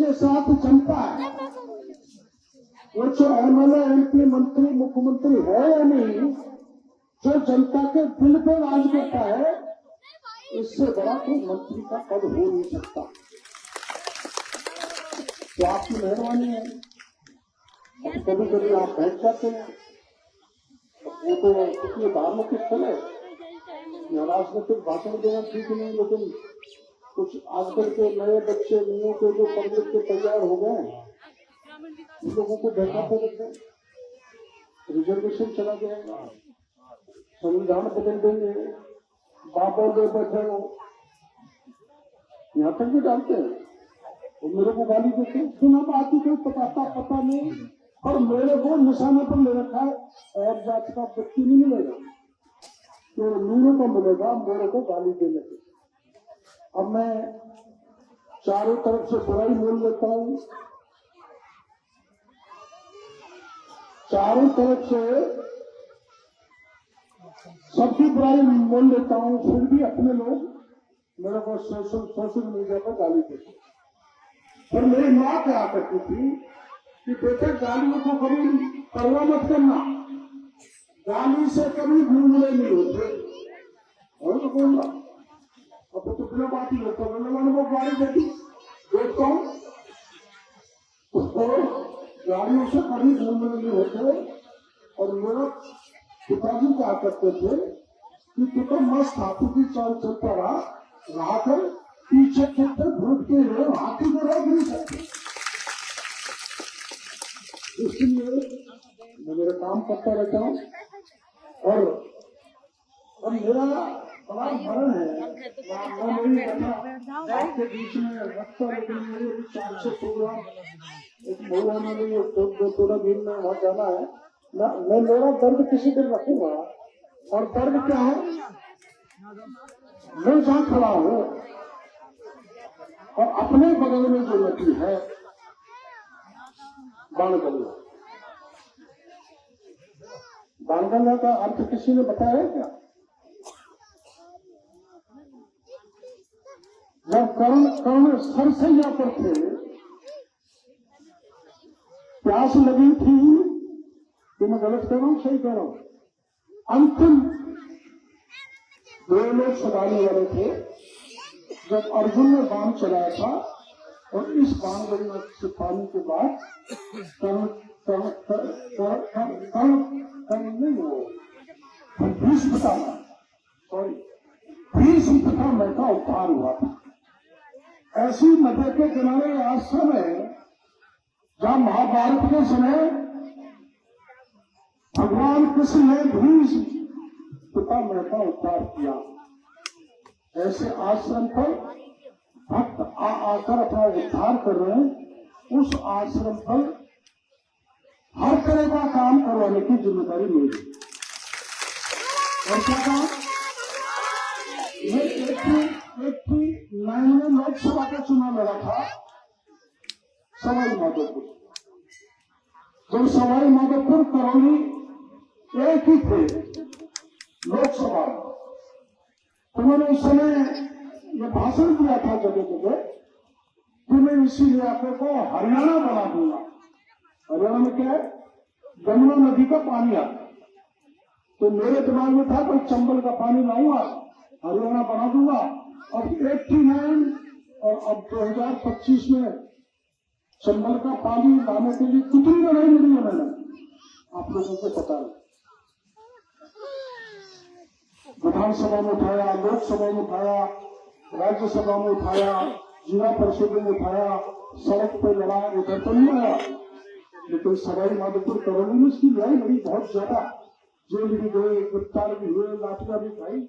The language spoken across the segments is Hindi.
जिसके साथ जनता है, वो जो एमएलए एमपी मंत्री मुख्यमंत्री है या नहीं, जो जनता के दिल पे राज करता है, इससे बड़ा कोई मंत्री का पद हो नहीं सकता। तो आपकी मेहरबानी है। कभी कभी आप बैठ जाते हैं, वो तो कितनी धार्मिक स्थल है, राजनीतिक भाषण देना ठीक नहीं, लेकिन कुछ आजकल के नए बच्चे नियों के जो पढ़ लिख के तैयार हो गए, उन लोगों को बैठाते रहते हैं। रिजर्वेशन चला जाएगा, संविधान बदल देंगे, बाबा दे बैठे हो, यहाँ तक भी डालते हैं। वो मेरे को गाली देते हैं, सुना बात ही कोई पता नहीं, और मेरे को निशाने पर ले रखा है, और जात का व्यक्ति नहीं मिलेगा, तो मीनों को मिलेगा मेरे को गाली देने के। अब मैं चारों तरफ से बुराई बोल लेता हूँ, चारों तरफ से सबकी बुराई बोल लेता हूँ, फिर भी अपने लोग मेरे को सोशल मीडिया पर गाली देते। पर मेरी माँ क्या करती थी कि बेटे गालियों को कभी परवाह मत करना, गाली से कभी घूमने नहीं होते। और तो बोलना अब तो बिना बात ही होता है, मैंने वो गाड़ी देखी देखता हूँ, उसको गाड़ियों से कभी घूमने नहीं होते। और मेरा पिताजी क्या करते थे कि तू तो मस्त हाथी की चाल चलता रहा कर पीछे चलते भूखते हुए हाथी को रोक नहीं सकते। इसलिए मैं मेरा काम करता रहता हूँ। और अब मेरा बड़ा मरण है, आपके बीच में रखता, लेकिन मेरे 400 प्रोग्राम एक मौलाना ने थोड़ा दिन में वहां जाना है। मैं मेरा दर्द किसी दिन रखूंगा। और दर्द क्या है, मैं जहां खड़ा हूं और अपने बगल में जो नदी है बाणगंगा, बाणगंगा का अर्थ किसी ने बताया क्या? जब कर्ण सरसैया पर थे, प्यास लगी थी, कि मैं गलत कह रहा हूं सही कह रहा हूं, अंतिम 2 लोग सगाने वाले थे जब अर्जुन ने बाण चलाया था। और इस बाण गंगा से पानी के बाद भीष्म पितामह का उद्धार हुआ था। ऐसी नदी के किनारे आश्रम है जहां महाभारत के समय भगवान कृष्ण ने भीष्म पितामह का उद्धार किया। ऐसे आश्रम पर भक्त आकर अपना उद्धार कर रहे हैं। उस आश्रम पर हर तरह का काम करवाने की जिम्मेदारी मेरी। और क्या कहा, मैंने लोकसभा का चुनाव लड़ा था सवाई माधोपुर। जब सवाई माधोपुर करौली एक ही थे लोकसभा, तो मैंने उस समय ये भाषण दिया था जगह जगह कि मैं इसी इलाके को हरियाणा बना दूंगा। हरियाणा में क्या है, गंगा नदी का पानी आता। तो मेरे दिमाग में था कोई चंबल का पानी लाऊंगा, हरियाणा बना दूंगा। अब 89 और अब 2025 में चंबल का पानी लाने के लिए कितनी लड़ाई लड़ी है मैंने, आप लोगों को पता है। विधानसभा में उठाया, लोकसभा में उठाया, राज्यसभा में उठाया, जिला परिषद में उठाया, सड़क पर लड़ा, उधर तो नहीं आया। लेकिन सवाई माधोपुर करौली में इसकी लड़ाई लड़ी बहुत ज्यादा, जेल भी गए, गिरफ्तार भी हुए, लाठियां भी खाई।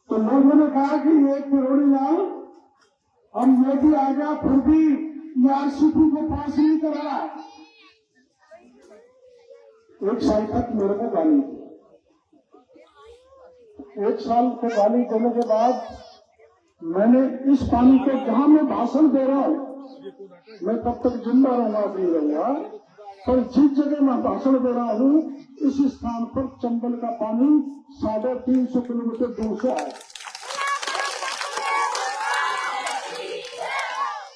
तो लोगों ने कहा कि ये किरोड़ी लाल अब मोदी आ गया फिर भी आरसीपी को पास नहीं कर रहा। 1 साल तक मेरे को गाली दी। 1 साल को गाली देने के बाद मैंने इस पानी को, जहां मैं भाषण दे रहा हूं, मैं तब तक जिंदा रहूंगा नहीं रहूंगा, पर जिस जगह मैं भाषण दे रहा हूं इस स्थान पर चंबल का पानी 350 किलोमीटर दूर से आया।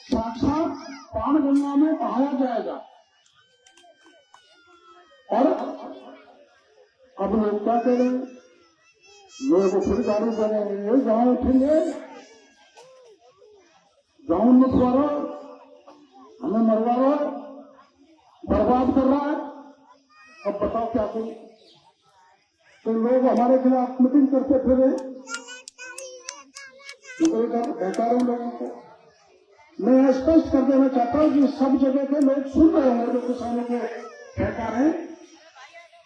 साक्षात पानगंगा में बहाया जाएगा। और अब लोग क्या कह रहे हैं, लोगों को फिर गाड़ी बनेंगे, जहां उठेंगे गाँव में द्वारा हमें मरवा रहा है, बर्बाद कर रहा है। अब बताओ क्या करें। तो लोग हमारे खिलाफ मीटिंग करते फिरे, बेकार लोगों को मैं स्पष्ट कर देना चाहता हूं कि सब जगह के लोग सुन रहे होंगे जो किसानों को बेकार है,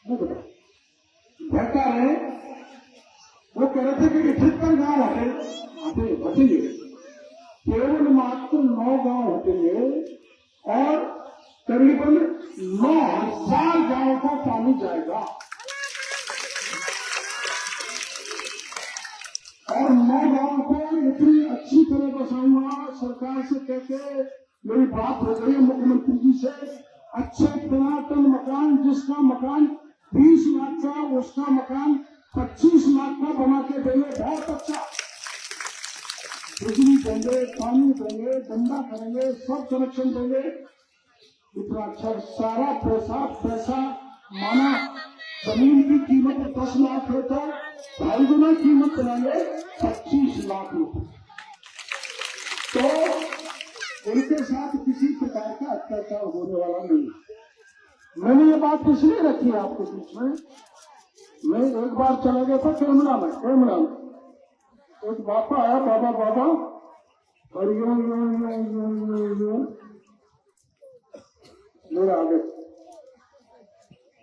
वो बताओ बेकार है। वो कह रहे थे कि 78 गांव हटेंगे, केवल मात्र 9 गांव हटेंगे और करीबन 9,000 गांवों का पानी जाएगा। और 9 गांवों को इतनी अच्छी तरह बसाऊंगा, सरकार से कहकर मेरी बात हो गई मुख्यमंत्री जी से। अच्छे पुरातन मकान, जिसका मकान 20 लाख का, उसका मकान 25 लाख का बना के देंगे। बहुत अच्छा बिजली देंगे, पानी देंगे, धंधा करेंगे, सब कनेक्शन देंगे। इतना अच्छा सारा पैसा माना जमीन की कीमत 10 लाख है तो 2.5 गुना कीमत बनाएंगे 25 लाख रुपए। तो उनके साथ किसी प्रकार का अत्याचार होने वाला नहीं। मैंने ये बात इसलिए रखी है आपके बीच में। मैं एक बार चला गया था कैमरा में एक बापा आया, बाबा और यूं मेरे आगे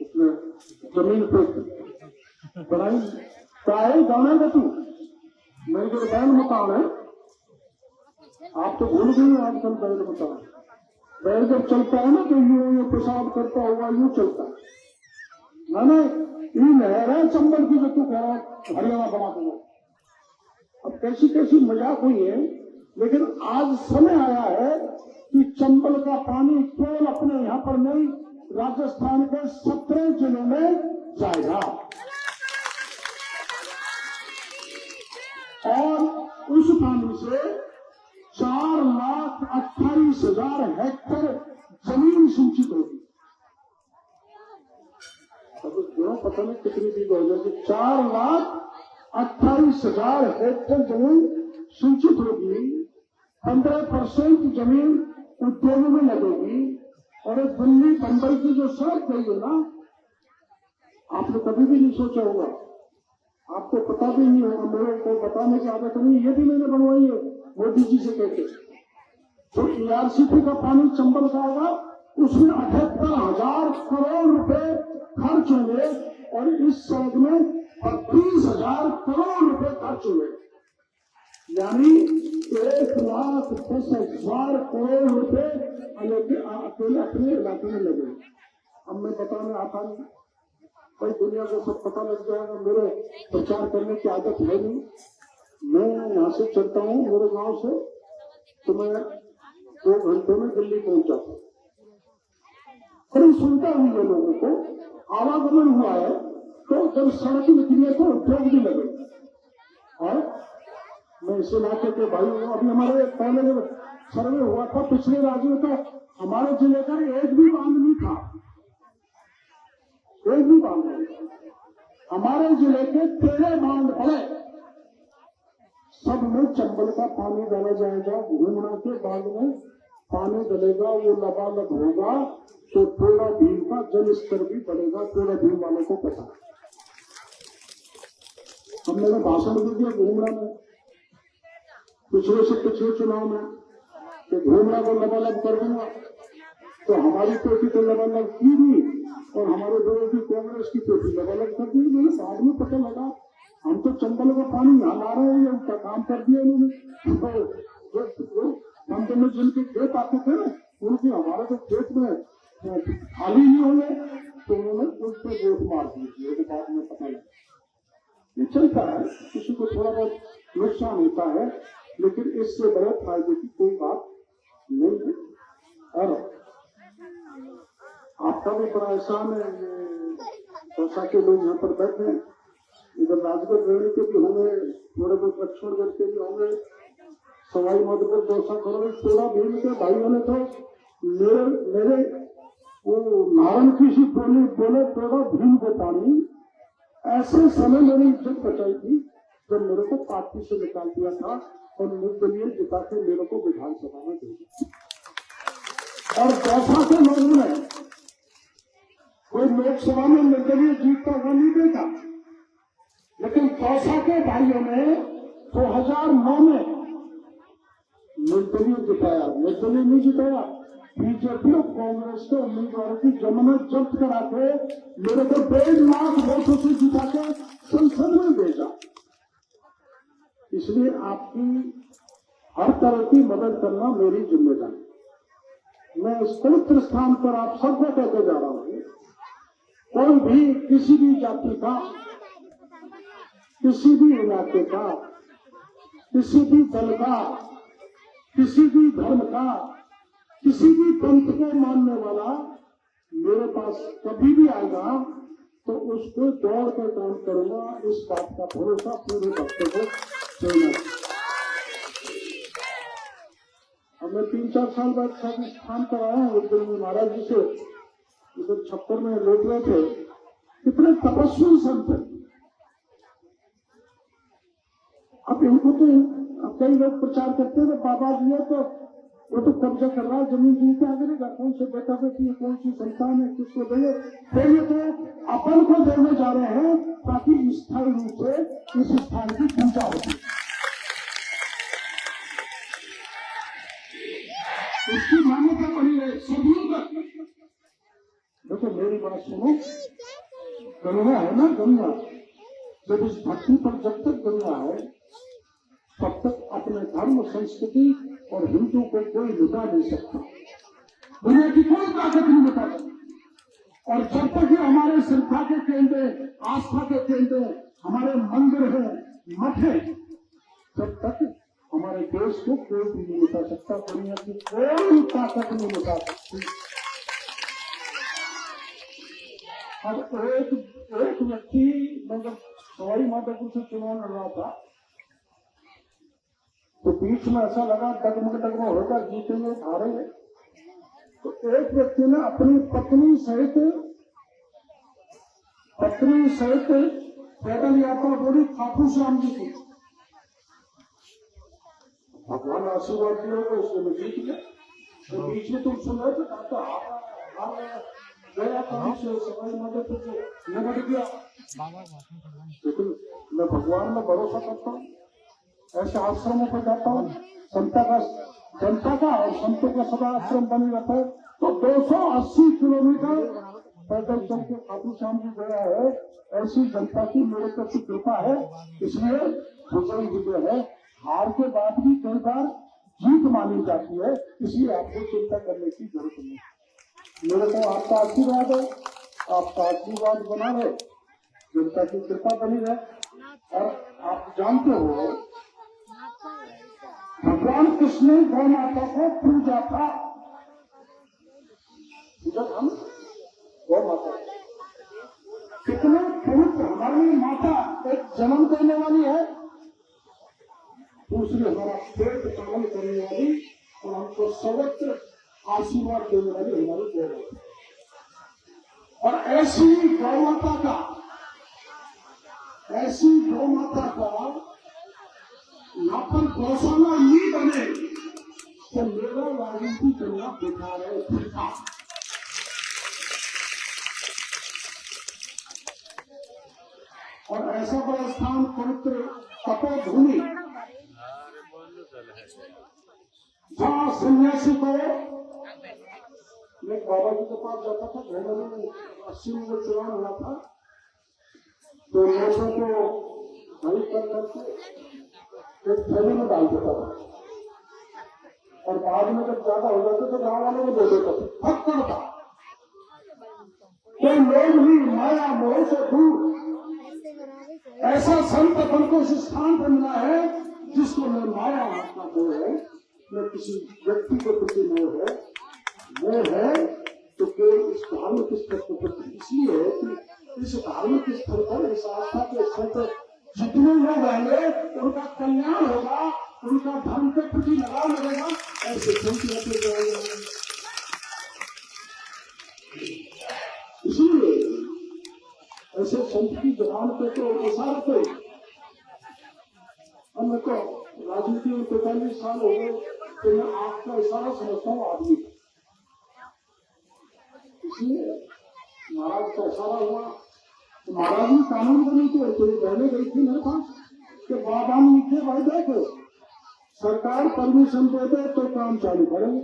उसने जमीन पे बनाई क्या है गाने का तू मेरे जो बैल मकान है। आप तो भूल गए आजकल बैल मकान। बैल जब चलता है ना तो यूं पेशाब करता हुआ यूं चलता है। मैंने ये लहर है चंबल की जो तू कह रहा है हरियाणा बना दूंगा। अब कैसी मजाक हुई है, लेकिन आज समय आया है कि चंबल का पानी केवल अपने यहाँ पर नहीं, राजस्थान के 17 जिलों में जाएगा। और उस पानी से 4,28,000 हेक्टेयर जमीन सिंचित होगी। पता नहीं कितनी दी हो जाएगी। 4,28,000 हेक्टेयर जमीन सिंचित होगी। 15% जमीन उद्योग में लगेगी। और दिल्ली बंबई की जो सड़क गई है ना, आपने कभी भी नहीं सोचा होगा, आपको पता भी नहीं होगा, मेरे को बताने की आदत नहीं, ये भी मैंने बनवाई है मोदी जी से कहते। तो ERCP का पानी चंबल का होगा, उसमें 78,000 करोड़ रुपए खर्च होंगे और इस सड़क में 32,000 करोड़ रुपए खर्च हुए, यानी 1,10,000 करोड़ रुपए अकेले अपने इलाके में लगे। अब मैं बताने आता नहीं, भाई दुनिया को सब पता लग जाएगा। मेरे प्रचार करने की आदत है नहीं। मैं यहाँ से चलता हूँ मेरे गांव से तो मैं 2 घंटे में दिल्ली पहुंच जाता हूँ। बड़ी सुविधा हुई है लोगों को, आवागमन हुआ है। तो जब सड़क निकली है तो उद्योग भी लगे। और मैं इस इलाके के भाई अभी हमारे पहले सर्वे हुआ था पिछले राज्य में, तो हमारे जिले का एक भी बांध नहीं था, एक भी बांध नहीं। हमारे जिले के 13 बांध पड़े, सब में चंबल का पानी डाला जाएगा। घूमना के बांध में पानी डलेगा, वो लबालब होगा तो थोड़ा भीम का जल स्तर भी बढ़ेगा। थोड़ा भीम वालों को पता। हम मैंने भाषण दे दिया घूमना में पिछले से पिछले चुनाव में कि घूमना को लबालब कर दूंगा। तो हमारी पेटी तो लबालब की नहीं और हमारे विरोधी कांग्रेस की पेटी लबालब कर दी। मुझे बाद में पता लगा हम तो चंबल का पानी यहाँ ला रहे हैं, उनका काम कर दिया इन्होंने। मंदिर में जिनके खेत आते थे ना, उनके हमारे तो खेत में खाली नहीं होंगे तो उन्होंने उस पर वोट मार दिए। मेरे बाद में पता लगा ये चलता है, किसी को थोड़ा बहुत नुकसान होता है, लेकिन इससे बड़े फायदे की कोई बात नहीं है। और आपका भी बड़ा एहसान है, ऐसा के लोग यहाँ पर बैठे हैं। इधर राजगढ़ रेणी के भी होंगे, थोड़े बहुत लक्ष्मणगढ़ के भी होंगे, सवाई माधोपुर दौसा करोड़। थोड़ा भीम के भाइयों ने तो मेरे वो नारायण की सी बोले तेरा भीम को पानी, ऐसे समय मेरी इज्जत बचाई थी जब मेरे को पार्टी से निकाल दिया था और निर्दलीय जिता के मेरे को विधानसभा में दे दिया। और दौसा के लोगों ने कोई लोकसभा में निर्दलीय जीतता हुआ नहीं देखा, लेकिन दौसा के भाइयों ने 2009 में निर्दलीय जिताया। निर्दलीय नहीं जिताया, बीजेपी और कांग्रेस के उम्मीदवारों की जमानत जब्त करा के मेरे को 1.5 लाख वोटों से जिता के संसद में भेजा। इसलिए आपकी हर तरह की मदद करना मेरी जिम्मेदारी। मैं इस पवित्र स्थान पर आप सबको कहते जा रहा हूं, कोई भी किसी भी जाति का, किसी भी इलाके का, किसी भी दल का, किसी भी धर्म का, किसी भी पंथ को मानने वाला मेरे पास कभी भी आएगा तो उसको दौड़ कर काम करूंगा। इस बात का भरोसा पूरे भक्तों को देना। अब मैं 3-4 साल बाद शादी स्थान पर आया हूँ। उधर में महाराज जी से उधर छप्पर में लेट रहे थे, कितने तपस्वी संत थे। अब इनको तो कई लोग प्रचार करते हैं बाबा जी है तो वो तो कब्जा कर रहा है जमीन, जी क्या करेगा, कौन से बेटा बेटी है, कौन सी संतान है, किसको देंगे। पहले तो अपन को देने जा रहे हैं ताकि स्थायी रूप से इस स्थान की पूजा होगी। इसकी मान्यता बनी है सदियों तक। देखो मेरी बात सुनो, गंगा है ना, गंगा जब इस धरती पर जब तक गंगा है तब तक अपने धर्म, संस्कृति और हिंदू को कोई लुटा नहीं सकता। दुनिया की कोई ताकत नहीं लुटा सकती। और जब तक ये हमारे श्रद्धा के केंद्र, आस्था के केंद्र, हमारे मंदिर हैं, मठ है, तब तक हमारे देश को कोई भी नहीं लुटा सकता। दुनिया की कोई ताकत नहीं लुटा सकती। अब एक व्यक्ति मतलब सवाई माधोपुर से चुनाव लड़ रहा था तो बीच में ऐसा लगा डगमग होगा, जीतेंगे हारेंगे। तो एक व्यक्ति ने अपनी पत्नी सहित पैदल यात्रा बोली खाटू श्याम जी की। भगवान आशीर्वाद दिया होगा, उसने जीत गया। तो बीच में तुम सुन रहे थे गया काम से सवाई माधोपुर से निकट गया। लेकिन मैं भगवान में भरोसा करता हूँ, ऐसे आश्रमों पर जाता हूँ, जनता का और संतों का सदा आश्रम बनी रहता है। तो 280 किलोमीटर पैदल चल के खाटू श्याम जी गया है। ऐसी जनता की मेरे प्रति कृपा है। इसलिए बुजुर्ग जो है हार के बाद भी कई बार जीत मानी जाती है, इसलिए आपको चिंता करने की जरूरत नहीं। मेरे को आपका आशीर्वाद है, आपका आशीर्वाद बना रहे, जनता की कृपा बनी रहे। और आप जानते हो भगवान कृष्ण ने गौ माता को पूजा था। हम गौ माता कितने पवित्र हमारी माता, एक जन्म देने वाली है, दूसरी हमारा पेट पालन करने वाली और हमको सर्वत्र आशीर्वाद देने वाली हमारी गौ माता। और ऐसी गौ माता का यहाँ पर गौशाला नहीं बने तो मेरा राजनीति करना बेकार है। और ऐसा बड़ा स्थान पवित्र तपोभूमि जहाँ सन्यासी को, मैं बाबा जी के पास जाता था, 80 में चुनाव हुआ था, तो लोगों को खरीद कर करके एक थैले में डाल देता था और बाद में जब ज्यादा हो जाते तो गाँव वालों को दे देता था। फक्कर था तो लोग भी माया मोह से दूर ऐसा संत अपन को उस स्थान पर मिला है जिसको मैं माया का मोह है, न किसी व्यक्ति के प्रति मोह है। वो है तो केवल इस धार्मिक स्तर के प्रति इसलिए है कि इस धार्मिक स्तर पर, इस आस्था के स्तर पर जितने लोग आएंगे उनका कल्याण होगा, उनका धर्म के प्रति लगाव लगेगा। ऐसे संत संत की जबान पे तो इशारा पे और मैं तो राजनीति में 45 साल हो गए तो मैं आपका इशारा समझता हूँ आदमी, इसलिए महाराज का इशारा हुआ तो महाराज ने कानून बनी थे, तेरी बहने गई थी मेरे पास कि बादाम नीचे भाई देखो सरकार परमिशन दे दे तो काम चालू करेंगे।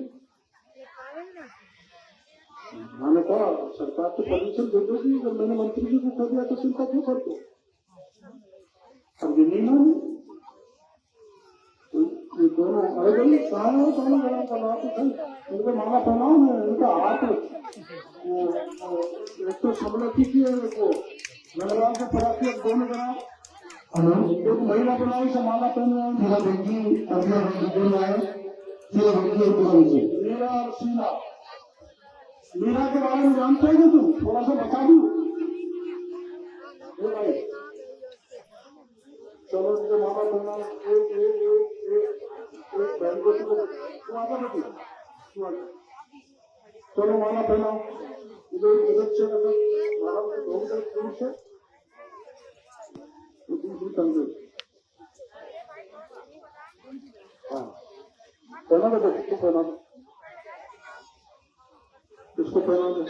मैंने कहा सरकार तो परमिशन दे देगी, जब मैंने मंत्री जी को कह दिया तो चिंता क्यों करते, अब ये नहीं मानी दोनों। अरे भाई कहा है दोनों जगह का बात है, इनको माला पहनाओ ना, इनका हाथ एक तो समलती की है वो गणराज से पराती दोनों जगह एक महिला बनाई से माला पहनाओ मेरा बेटी अपना मीरा और शीला। मीरा के बारे में जानते हो तुम, थोड़ा सा बता दू भाई। चलो मुझे माला पहना बहन को चलो माला पहनाओ इधर से माला दूर से दूसरी तंगे हाँ पहना दो, किसको पहना दो, किसको पहना दो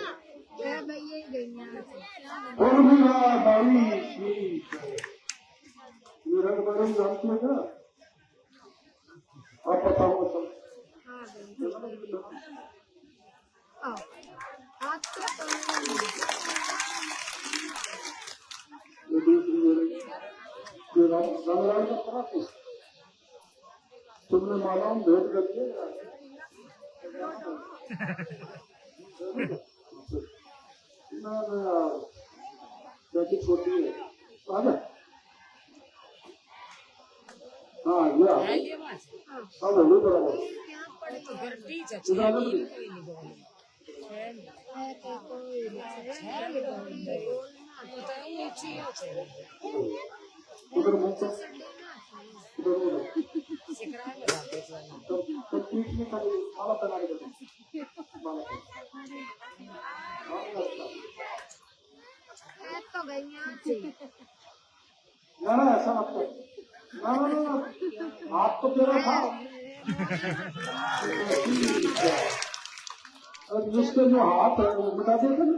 मीरा के बारे में जानती है क्या आप बताओ सब ये दूसरी गंगराज का तरफ तुमने मालाओं भेंट करके कैसी छोटी है हाँ ये सब है बराबर उधर मुझसे उधर तो पीठ में खाली माला पहना के देते माला तो गई ना ऐसा मत कर ना हाथ तो तेरा था अब जिसके जो हाथ है वो बता देते ना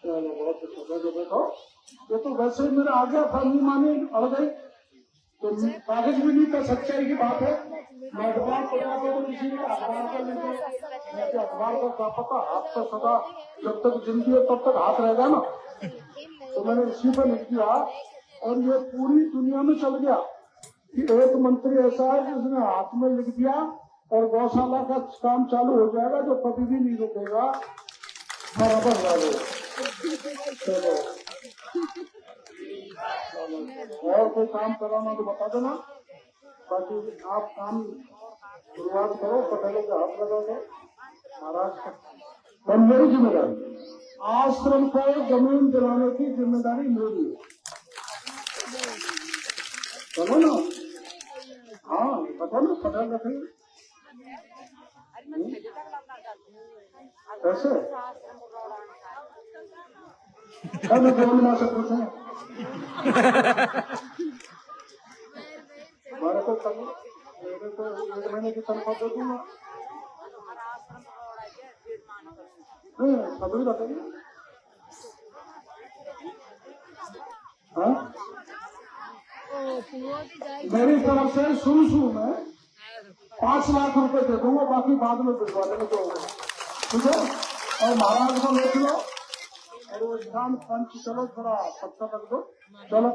चलो बहुत अच्छा देखो ये तो वैसे मेरा आ गया था नहीं माने अड़ गई तो कागज भी नहीं था, सच्चाई की बात है। मैं अखबार पढ़ाता तो किसी ने अखबार का लेते अखबार का क्या पता, हाथ तो सदा जब तक जिंदगी है तब तक हाथ रहेगा ना, तो मैंने इसी पर लिख दिया और ये पूरी दुनिया में चल गया कि एक मंत्री ऐसा है जिसने हाथ में लिख दिया और गौशाला का काम चालू हो जाएगा जो कभी भी नहीं रुकेगा, बराबर रहेगा। चलो और कोई काम कराना तो बता देना, बाकी आप काम शुरुआत करो, पटेलों के हाथ लगा दो महाराज का। और मेरी जिम्मेदारी आश्रम को जमीन दिलाने की जिम्मेदारी मेरी है, चलो ना। हाँ पता ना पटेल रखेंगे कैसे मैं पूर्णिमा से पूछूंगा मेरे को 1 महीने की तनख्वाह दे दूंगा, सभी रखेंगे। हाँ मेरी तरफ से शुरू में 5 लाख रुपए दे दूंगा, बाकी बाद में भिजवा देंगे जो होगा, ठीक है। और महाराज को देख लो और वो स्थान पंच चलो थोड़ा पत्ता रख दो, चलो